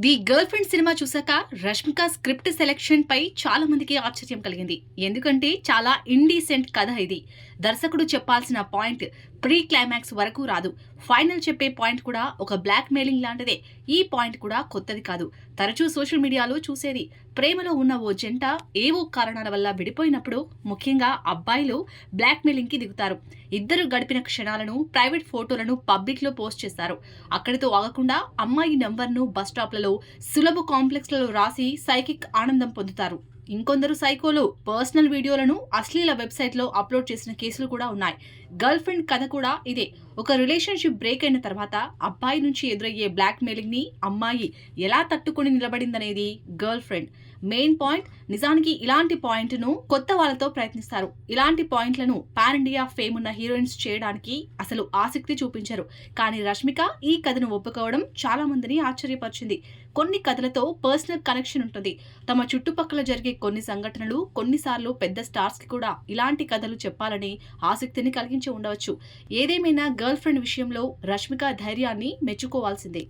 The girl friend cinema చూసాక Rashmika script selection పై చాలా మందికి ఆశ్చర్యం కలిగింది. ఎందుకంటే చాలా ఇండీసెంట్ కథ ఇది. దర్శకుడు చెప్పాల్సిన పాయింట్ ప్రీ క్లైమాక్స్ వరకు రాదు. ఫైనల్ చెప్పే పాయింట్ కూడా ఒక బ్లాక్ మెయిలింగ్ లాంటిదే. ఈ పాయింట్ కూడా కొత్తది కాదు. తరచూ సోషల్ మీడియాలో చూసేది. ప్రేమలో ఉన్న ఓ జంట ఏవో కారణాల వల్ల విడిపోయినప్పుడు ముఖ్యంగా అబ్బాయిలు బ్లాక్ మెయిలింగ్ కి దిగుతారు. ఇద్దరు గడిపిన క్షణాలను, ప్రైవేట్ ఫోటోలను పబ్లిక్ లో పోస్ట్ చేస్తారు. అక్కడితో ఆగకుండా అమ్మాయి నంబర్ను బస్ స్టాప్లలో, సులభ కాంప్లెక్స్లలో రాసి సైకిక్ ఆనందం పొందుతారు. ఇంకొందరు సైకోలు పర్సనల్ వీడియోలను అశ్లీల వెబ్సైట్లో అప్లోడ్ చేసిన కేసులు కూడా ఉన్నాయి. గర్ల్ ఫ్రెండ్ కథ కూడా ఇదే. ఒక రిలేషన్షిప్ బ్రేక్ అయిన తర్వాత అబ్బాయి నుంచి ఎదురయ్యే బ్లాక్ మెయిలింగ్ ని అమ్మాయి ఎలా తట్టుకుని నిలబడిందనేది గర్ల్ ఫ్రెండ్ మెయిన్ పాయింట్. నిజానికి ఇలాంటి పాయింట్ ను కొత్త వాళ్ళతో ప్రయత్నిస్తారు. ఇలాంటి పాయింట్లను పాన్ ఇండియా ఫేమ్ ఉన్న హీరోయిన్స్ చేయడానికి అసలు ఆసక్తి చూపించరు. కానీ రష్మిక ఈ కథను ఒప్పుకోవడం చాలా మందిని ఆశ్చర్యపరిచింది. కొన్ని కథలతో పర్సనల్ కనెక్షన్ ఉంటుంది. తమ చుట్టుపక్కల జరిగే కొన్ని సంఘటనలు కొన్నిసార్లు పెద్ద స్టార్స్ కి కూడా ఇలాంటి కథలు చెప్పాలని ఆసక్తిని కలిగించి ఉండవచ్చు. ఏదేమైనా గర్ల్ ఫ్రెండ్ విషయంలో రష్మిక ధైర్యాన్ని మెచ్చుకోవాల్సిందే.